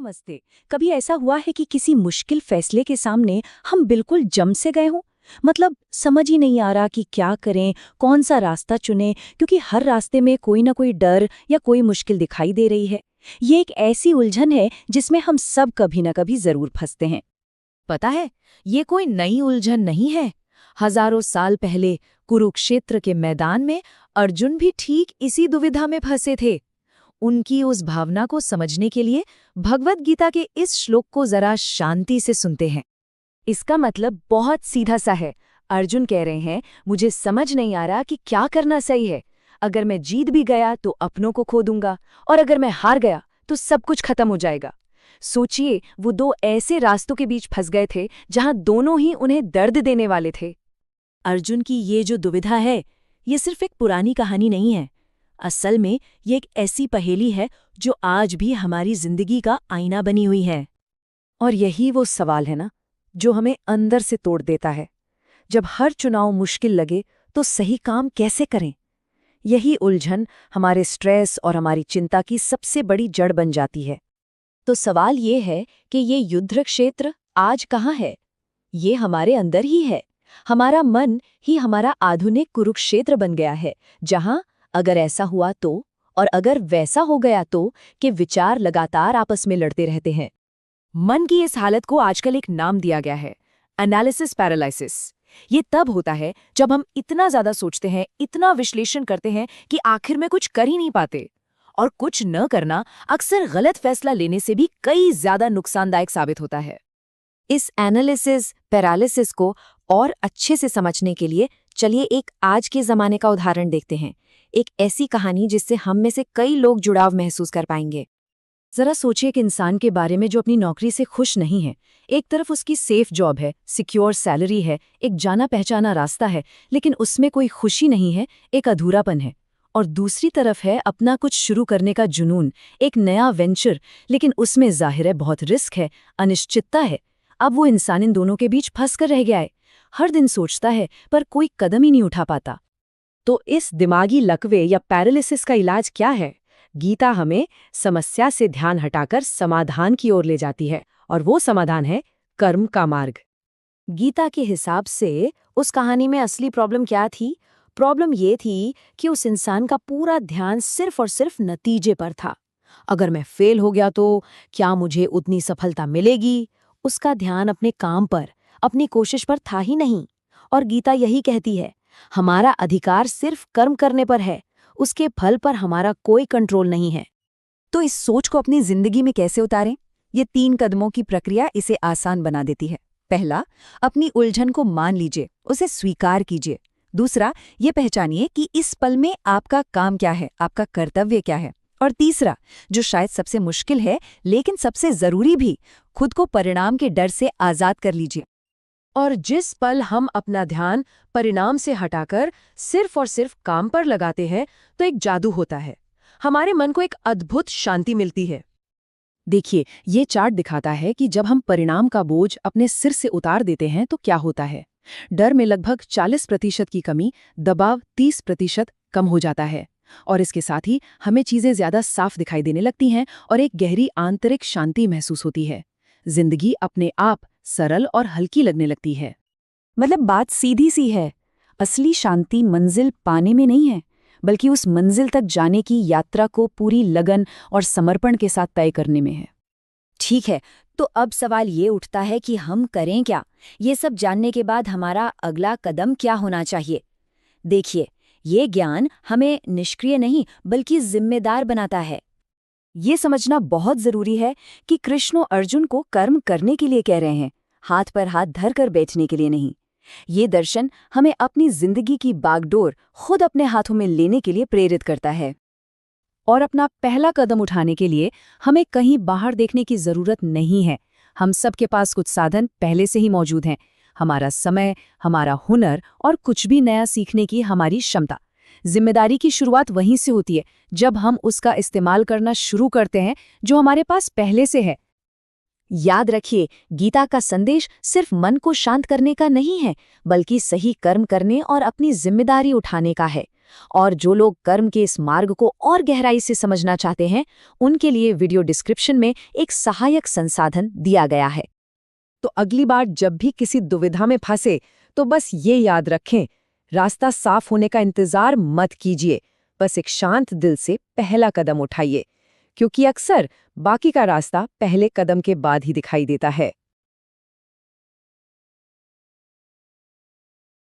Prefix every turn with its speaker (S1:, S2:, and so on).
S1: नमस्ते। कभी ऐसा हुआ है कि किसी मुश्किल फैसले के सामने हम बिल्कुल जम से गए हों? मतलब समझ ही नहीं आ रहा कि क्या करें, कौन सा रास्ता चुनें, क्योंकि हर रास्ते में कोई ना कोई डर या कोई मुश्किल दिखाई दे रही है। ये एक ऐसी उलझन है जिसमें हम सब कभी ना कभी जरूर फंसते हैं।
S2: पता है, ये कोई नई उलझन नहीं है। हजारों साल पहले कुरुक्षेत्र के मैदान में अर्जुन भी ठीक इसी दुविधा में फंसे थे। उनकी उस भावना को समझने के लिए भगवद गीता के इस श्लोक को जरा शांति से सुनते हैं।
S1: इसका मतलब बहुत सीधा सा है। अर्जुन कह रहे हैं, मुझे समझ नहीं आ रहा कि क्या करना सही है। अगर मैं जीत भी गया तो अपनों को खो दूंगा, और अगर मैं हार गया तो सब कुछ खत्म हो जाएगा। सोचिए, वो दो ऐसे रास्तों के बीच फंस गए थे जहां दोनों ही उन्हें दर्द देने वाले थे।
S2: अर्जुन की ये जो दुविधा है, ये सिर्फ एक पुरानी कहानी नहीं है। असल में ये एक ऐसी पहेली है जो आज भी हमारी जिंदगी का आईना बनी हुई है।
S1: और यही वो सवाल है ना, जो हमें अंदर से तोड़ देता है। जब हर चुनाव मुश्किल लगे तो सही काम कैसे करें? यही उलझन हमारे स्ट्रेस और हमारी चिंता की सबसे बड़ी जड़ बन जाती है। तो सवाल ये है कि ये युद्ध क्षेत्र आज कहाँ है? ये हमारे अंदर ही है। हमारा मन ही हमारा आधुनिक कुरुक्षेत्र बन गया है, जहां अगर ऐसा हुआ तो, और अगर वैसा हो गया तो, के विचार लगातार आपस में लड़ते रहते हैं।
S2: मन की इस हालत को आजकल एक नाम दिया गया है, एनालिसिस पैरालिसिस। ये तब होता है जब हम इतना ज्यादा सोचते हैं, इतना विश्लेषण करते हैं कि आखिर में कुछ कर ही नहीं पाते। और कुछ न करना अक्सर गलत फैसला लेने से भी कई ज्यादा नुकसानदायक साबित होता है।
S1: इस एनालिसिस पैरालिसिस को और अच्छे से समझने के लिए चलिए एक आज के ज़माने का उदाहरण देखते हैं। एक ऐसी कहानी जिससे हम में से कई लोग जुड़ाव महसूस कर पाएंगे। जरा सोचिए एक इंसान के बारे में जो अपनी नौकरी से खुश नहीं है। एक तरफ उसकी सेफ जॉब है, सिक्योर सैलरी है, एक जाना पहचाना रास्ता है, लेकिन उसमें कोई खुशी नहीं है, एक अधूरापन है। और दूसरी तरफ है अपना कुछ शुरू करने का जुनून, एक नया वेंचर, लेकिन उसमें जाहिर है बहुत रिस्क है, अनिश्चितता है। अब वो इंसान इन दोनों के बीच फंस कर रह गया है। हर दिन सोचता है पर कोई कदम ही नहीं उठा पाता। तो इस दिमागी लकवे या पैरालिसिस का इलाज क्या है? गीता हमें समस्या से ध्यान हटाकर समाधान की ओर ले जाती है, और वो समाधान है कर्म का मार्ग। गीता के हिसाब से उस कहानी में असली प्रॉब्लम क्या थी? प्रॉब्लम ये थी कि उस इंसान का पूरा ध्यान सिर्फ और सिर्फ नतीजे पर था। अगर मैं फेल हो गया तो क्या मुझे उतनी सफलता मिलेगी? उसका ध्यान अपने काम पर, अपनी कोशिश पर था ही नहीं। और गीता यही कहती है, हमारा अधिकार सिर्फ कर्म करने पर है, उसके फल पर हमारा कोई कंट्रोल नहीं है। तो इस सोच को अपनी जिंदगी में कैसे उतारें? ये 3 कदमों की प्रक्रिया इसे आसान बना देती है। पहला, अपनी उलझन को मान लीजिए, उसे स्वीकार कीजिए। दूसरा, ये पहचानिए कि इस पल में आपका काम क्या है, आपका कर्तव्य क्या है। और तीसरा, जो शायद सबसे मुश्किल है लेकिन सबसे जरूरी भी, खुद को परिणाम के डर से आजाद कर लीजिए। और जिस पल हम अपना ध्यान परिणाम से हटाकर सिर्फ और सिर्फ काम पर लगाते हैं, तो एक जादू होता है। हमारे मन को एक अद्भुत शांति मिलती है। देखिए, ये चार्ट दिखाता है कि जब हम परिणाम का बोझ अपने सिर से उतार देते हैं तो क्या होता है। डर में लगभग 40% की कमी, दबाव 30% कम हो जाता है। और इसके साथ ही हमें चीजें ज्यादा साफ दिखाई देने लगती हैं और एक गहरी आंतरिक शांति महसूस होती है। जिंदगी अपने आप सरल और हल्की लगने लगती है। मतलब बात सीधी सी है, असली शांति मंजिल पाने में नहीं है, बल्कि उस मंजिल तक जाने की यात्रा को पूरी लगन और समर्पण के साथ तय करने में है। ठीक है, तो अब सवाल ये उठता है कि हम करें क्या? ये सब जानने के बाद हमारा अगला कदम क्या होना चाहिए? देखिए, ये ज्ञान हमें निष्क्रिय नहीं बल्कि जिम्मेदार बनाता है। ये समझना बहुत जरूरी है कि कृष्ण अर्जुन को कर्म करने के लिए कह रहे हैं, हाथ पर हाथ धर कर बैठने के लिए नहीं। ये दर्शन हमें अपनी जिंदगी की बागडोर खुद अपने हाथों में लेने के लिए प्रेरित करता है। और अपना पहला कदम उठाने के लिए हमें कहीं बाहर देखने की जरूरत नहीं है। हम सबके पास कुछ साधन पहले से ही मौजूद हैं। हमारा समय, हमारा हुनर और कुछ भी नया सीखने की हमारी क्षमता। जिम्मेदारी की शुरुआत वहीं से होती है, जब हम उसका इस्तेमाल करना शुरू करते हैं जो हमारे पास पहले से है। याद रखिए, गीता का संदेश सिर्फ मन को शांत करने का नहीं है, बल्कि सही कर्म करने और अपनी जिम्मेदारी उठाने का है। और जो लोग कर्म के इस मार्ग को और गहराई से समझना चाहते हैं, उनके लिए वीडियो डिस्क्रिप्शन में एक सहायक संसाधन दिया गया है।
S2: तो अगली बार जब भी किसी दुविधा में फंसे तो बस ये याद रखें, रास्ता साफ होने का इंतजार मत कीजिए, बस एक शांत दिल से पहला कदम उठाइए, क्योंकि अक्सर बाकी का रास्ता पहले कदम के बाद ही दिखाई देता है।